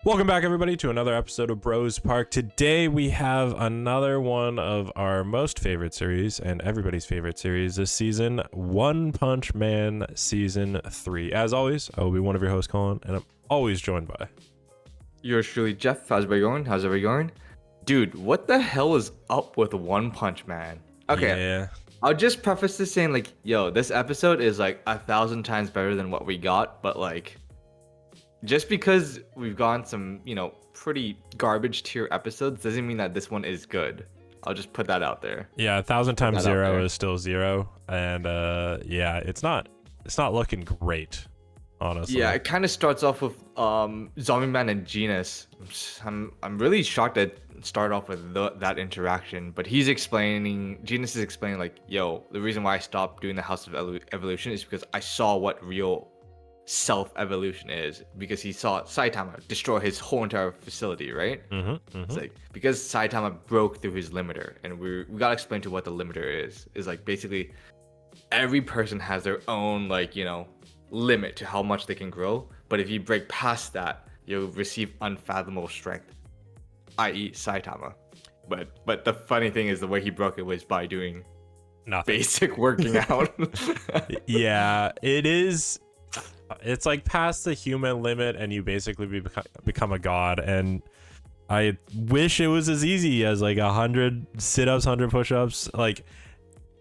Welcome back, everybody, to another episode of Bros Park. Today we have another one of our most favorite series and everybody's favorite series this season, One Punch Man Season 3. As always, I will be one of your hosts, Colin, and I'm always joined by... Yours truly, Jeff. How's it going? How's it going? Dude, what the hell is up with One Punch Man? Okay, Yeah. I'll just preface this saying, like, yo, this episode is like 1,000 times better than what we got, but like, just because we've gotten some, pretty garbage tier episodes doesn't mean that this one is good. I'll just put that out there. Yeah, 1,000 times 0 is still 0, and yeah, it's not looking great, honestly. Yeah, it kind of starts off with Zombie Man and Genus. I'm really shocked that it started off with that interaction, but Genus is explaining like, yo, the reason why I stopped doing the House of Evolution is because I saw what real self-evolution is, because he saw Saitama destroy his whole entire facility, right? It's like, because Saitama broke through his limiter, and we gotta explain to what the limiter is like, basically every person has their own, like, limit to how much they can grow, but if you break past that, you'll receive unfathomable strength, i.e. Saitama. But the funny thing is, the way he broke it was by doing nothing. Basic working out. Yeah, it is. It's like past the human limit, and you basically become a god. And I wish it was as easy as like 100 sit-ups, 100 push-ups. Like,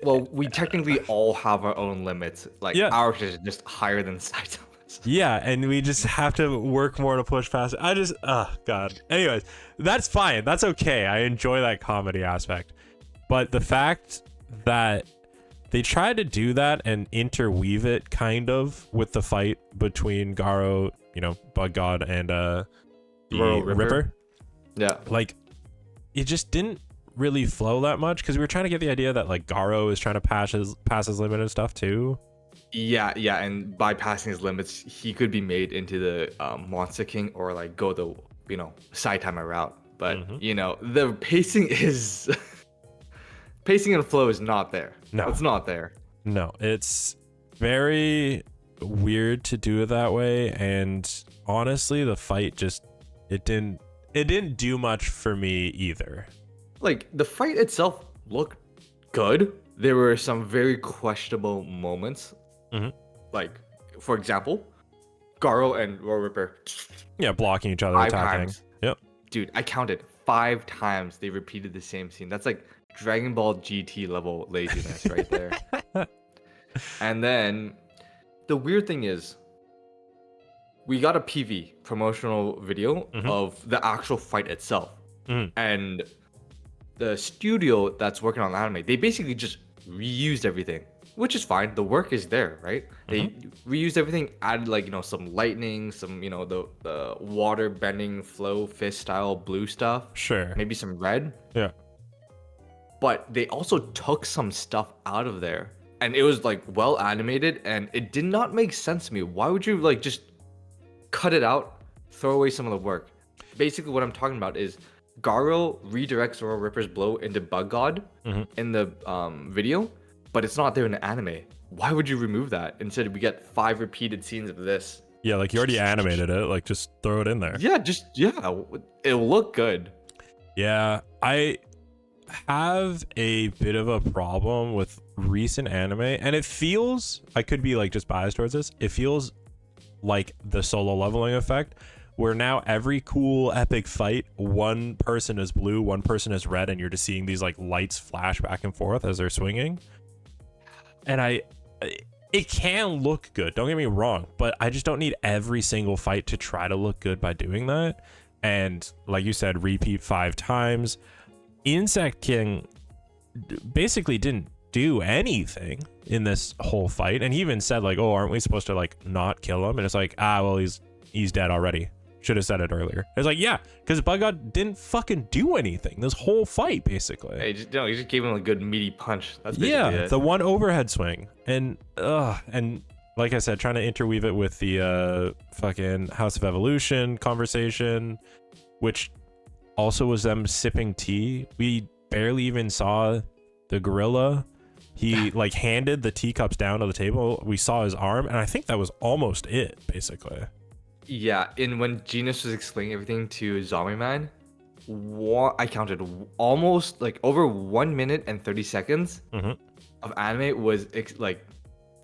well, we technically all have our own limits. Like, yeah, ours is just higher than Saitama's. Yeah, and we just have to work more to push past it. God. Anyways, that's fine. That's okay. I enjoy that comedy aspect. But the fact that they tried to do that and interweave it kind of with the fight between Garo, Bug God, and the Ripper. Yeah. Like, it just didn't really flow that much, because we were trying to get the idea that like Garo is trying to pass his limit and stuff too. Yeah, and by passing his limits, he could be made into the Monster King, or like go the Saitama route. But the pacing is pacing and flow is not there. No, it's not there. No, it's very weird to do it that way, and honestly, the fight just it didn't do much for me either. Like, the fight itself looked good. There were some very questionable moments. Like, for example, Garo and Royal Ripper. Yeah, blocking each other, 5 attacking. times. Yep. Dude, I counted 5 times they repeated the same scene. That's like Dragon Ball GT level laziness right there. And then the weird thing is, we got a PV, promotional video, of the actual fight itself. And the studio that's working on the anime, they basically just reused everything, which is fine. The work is there, right? They reused everything, added like, some lightning, some, the water bending flow fist style blue stuff. Sure. Maybe some red. Yeah. But they also took some stuff out of there, and it was like well animated, and it did not make sense to me. Why would you like just cut it out, throw away some of the work? Basically what I'm talking about is Garo redirects Royal Ripper's blow into Bug God in the video, but it's not there in the anime. Why would you remove that? Instead, we get 5 repeated scenes of this. Yeah, like you already animated it. Like, just throw it in there. Yeah, it'll look good. Yeah, I have a bit of a problem with recent anime, and it feels, I could be like just biased towards this, it feels like the solo leveling effect, where now every cool epic fight, one person is blue, one person is red, and you're just seeing these like lights flash back and forth as they're swinging. And it can look good, don't get me wrong, but I just don't need every single fight to try to look good by doing that. And like you said, repeat 5 times. Insect King basically didn't do anything in this whole fight, and he even said like, oh, aren't we supposed to like not kill him? And it's like, well, he's dead already. Should have said it earlier. It's like, yeah, because Bug God didn't fucking do anything this whole fight, basically. He just gave him a good meaty punch. That's basically it. The one overhead swing, and like I said, trying to interweave it with the fucking House of Evolution conversation, which also was them sipping tea. We barely even saw the gorilla. He like handed the teacups down to the table. We saw his arm, and I think that was almost it, basically. Yeah, and when Genius was explaining everything to Zombie Man, I counted almost like over 1 minute and 30 seconds Hmm. of anime was like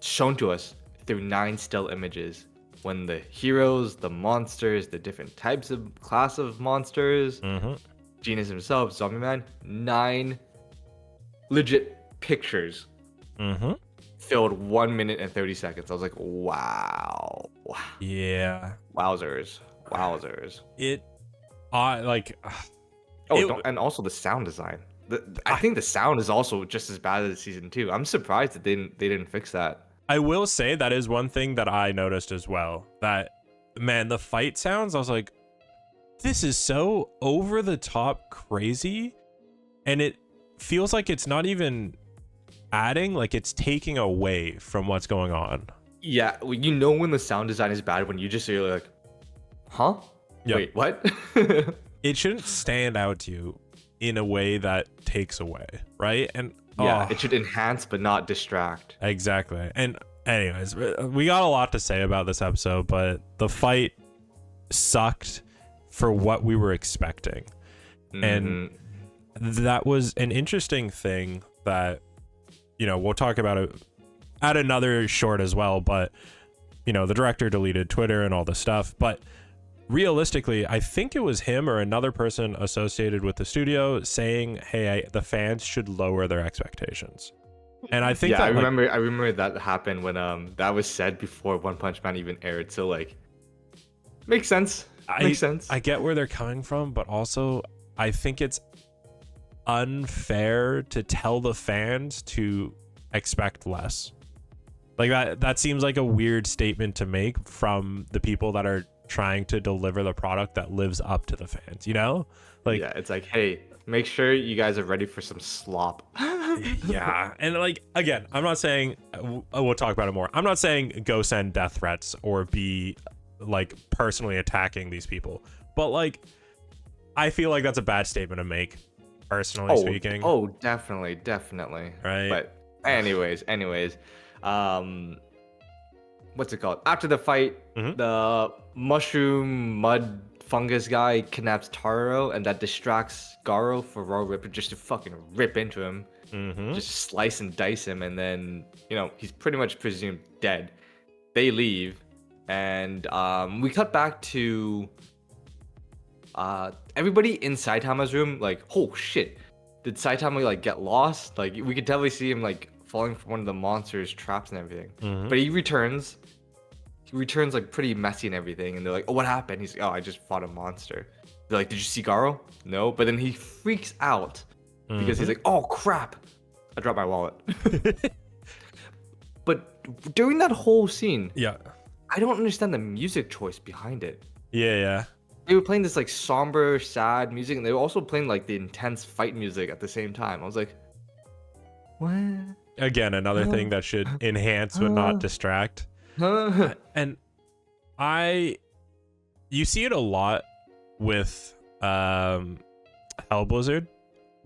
shown to us through 9 still images. When the heroes, the monsters, the different types of class of monsters, Hmm. Genius himself, Zombie Man, 9 legit pictures Hmm. filled 1 minute and 30 seconds. I was like, wow. Yeah. Wowzers. Wowzers. It, I like. Oh, It, don't, and also the sound design. I think the sound is also just as bad as season 2. I'm surprised that they didn't fix that. I will say that is one thing that I noticed as well. That, man, the fight sounds, I was like, this is so over the top crazy. And it feels like it's not even adding, like it's taking away from what's going on. Yeah, well, you know when the sound design is bad when you just hear like, huh? Yep. Wait, what? It shouldn't stand out to you in a way that takes away, right? And Yeah, oh, it should enhance but not distract. exactly. And anyways, we got a lot to say about this episode, but the fight sucked for what we were expecting. And that was an interesting thing that, you know, we'll talk about it at another short as well, but, you know, the director deleted Twitter and all this stuff, but realistically, I think it was him or another person associated with the studio saying, hey, the fans should lower their expectations. And I think Yeah, that, I like, remember that happened when that was said before One Punch Man even aired. So like, makes sense. Makes sense. I get where they're coming from, but also I think it's unfair to tell the fans to expect less. Like that seems like a weird statement to make from the people that are trying to deliver the product that lives up to the fans, you know? Like, Yeah, it's like, hey, make sure you guys are ready for some slop. yeah. And like, again, I'm not saying, we'll talk about it more. I'm not saying go send death threats or be like personally attacking these people, but like, I feel like that's a bad statement to make, personally speaking. Oh, definitely, definitely. Right. But anyways, what's it called? After the fight, Mhm. the mushroom mud fungus guy kidnaps Taro, and that distracts Garo for Royal Ripper just to fucking rip into him, just slice and dice him, and then he's pretty much presumed dead. They leave, and we cut back to everybody in Saitama's room. Like, oh shit, did Saitama like get lost? Like, we could definitely see him like falling from one of the monsters' traps and everything. But he returns like pretty messy and everything, and they're like, oh, what happened? He's like, oh, I just fought a monster. They're like, did you see Garo? No. But then he freaks out because he's like, oh crap, I dropped my wallet. But during that whole scene, Yeah. I don't understand the music choice behind it. Yeah. They were playing this like somber, sad music, and they were also playing like the intense fight music at the same time. I was like, what? Again, another thing that should enhance but not distract. And you see it a lot with Hellblizzard,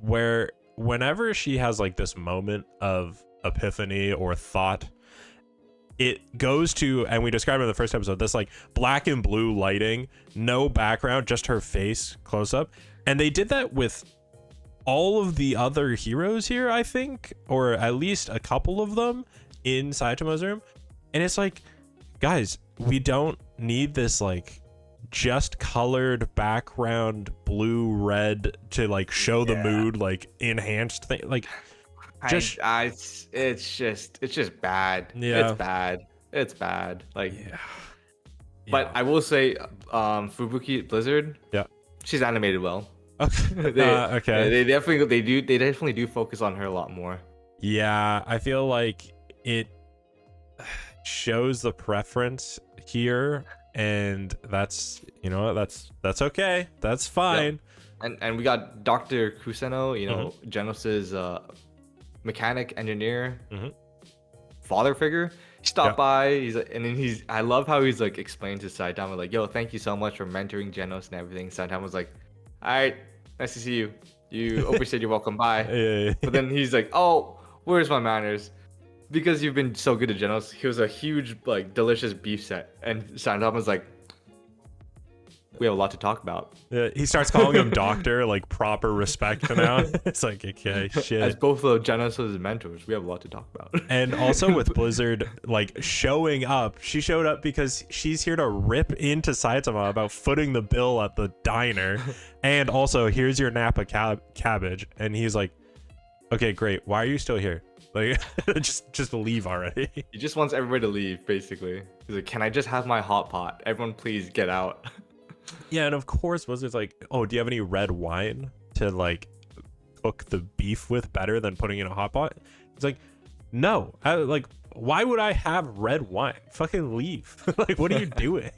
where whenever she has like this moment of epiphany or thought, it goes to, and we described it in the first episode, this like black and blue lighting, no background, just her face close up. And they did that with all of the other heroes here, I think, or at least a couple of them in Saitama's room. And it's like, guys, we don't need this like just colored background blue red to like show the mood, like enhanced thing. Like, just it's just bad. Yeah. It's bad. Like, yeah. But I will say, Fubuki Blizzard, Yeah. she's animated well. Okay. Okay. They definitely do focus on her a lot more. Yeah, I feel like it shows the preference here, and that's, you know, that's okay. That's fine. Yep. And we got Dr. Kuseno, Genos's mechanic engineer, father figure. He stopped by. He's like, and then I love how he's like explained to Saitama like, yo, thank you so much for mentoring Genos and everything. Saitama was like, all right, nice to see you. You overstayed your welcome. Bye. Yeah. But then he's like, oh, where's my manners? Because you've been so good to Genos. He was a huge, like, delicious beef set. And Saitama was like, We have a lot to talk about. Yeah, he starts calling him doctor, like proper respect now. It's like, okay, shit. As both of Genesis' mentors, we have a lot to talk about. And also with Blizzard like showing up, she showed up because she's here to rip into Saitama about footing the bill at the diner. And also, here's your Napa cabbage. And he's like, okay, great. Why are you still here? Like, just leave already. He just wants everybody to leave, basically. He's like, can I just have my hot pot? Everyone, please get out. Yeah, and of course, Blizzard's like, oh, do you have any red wine to like cook the beef with better than putting in a hot pot? It's like, no. Like, why would I have red wine? Fucking leave. Like, what are you doing?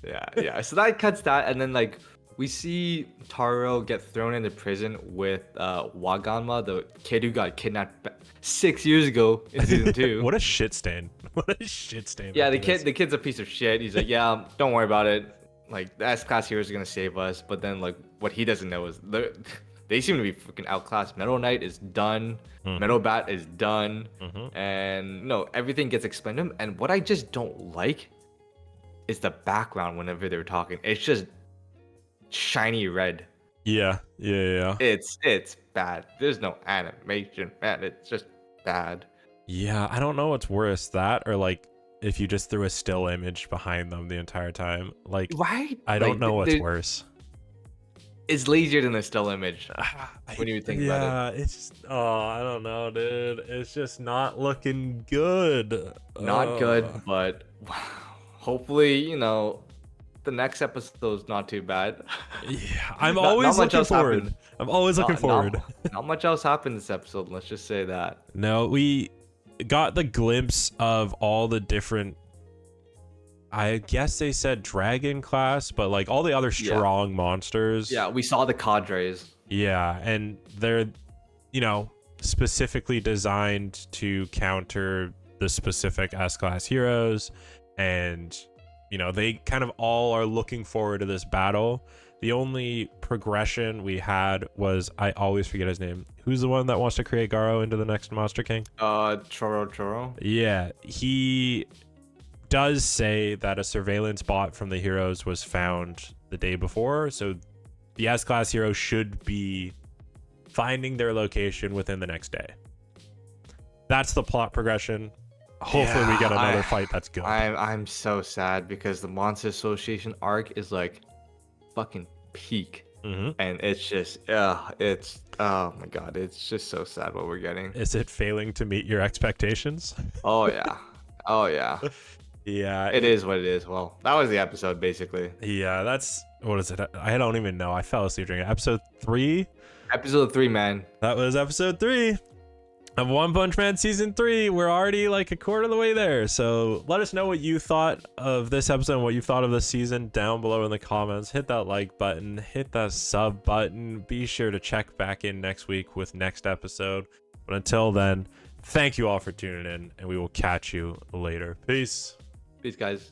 Yeah. So that cuts that, and then like we see Taro get thrown into prison with Waganma, the kid who got kidnapped 6 years ago in season 2. What a shit stain. What a shit stain. Yeah, the kid's a piece of shit. He's like, yeah, don't worry about it. Like, the S-Class heroes are gonna save us. But then, like, what he doesn't know is they seem to be freaking outclassed. Metal Knight is done. Metal Bat is done. And no, everything gets explained to him. And what I just don't like is the background whenever they're talking. It's just shiny red. Yeah. It's bad. There's no animation, man. It's just bad. Yeah, I don't know what's worse, that or like if you just threw a still image behind them the entire time. Like, right? I don't know what's worse. It's lazier than a still image when you think about it. Yeah, it's just, I don't know, dude. It's just not looking good. Not good, but hopefully, you know, the next episode's not too bad. Yeah, I'm always looking forward. Happened. I'm always looking forward. Not much else happened this episode, let's just say that. No, we got the glimpse of all the different, I guess they said dragon class, but like all the other strong monsters. Yeah, we saw the cadres. Yeah, and they're, you know, specifically designed to counter the specific S-Class heroes. And, you know, they kind of all are looking forward to this battle. The only progression we had was, I always forget his name. Who's the one that wants to create Garo into the next Monster King? Choro. Yeah, he does say that a surveillance bot from the heroes was found the day before. So the S-Class heroes should be finding their location within the next day. That's the plot progression. Hopefully we get another fight that's good. I'm so sad because the Monster Association arc is like fucking peak. And it's just it's oh my god, it's just so sad what we're getting. Is it failing to meet your expectations? Oh yeah. Yeah, it is what it is. Well, that was the episode basically. Yeah, that's, what is it? I don't even know. I fell asleep during episode 3. Episode 3, man. That was episode 3 of One Punch Man season 3. We're already like a quarter of the way there. So let us know what you thought of this episode and what you thought of this season down below in the comments. Hit that like button, hit that sub button. Be sure to check back in next week with next episode. But until then, thank you all for tuning in, and we will catch you later. Peace. Peace, guys.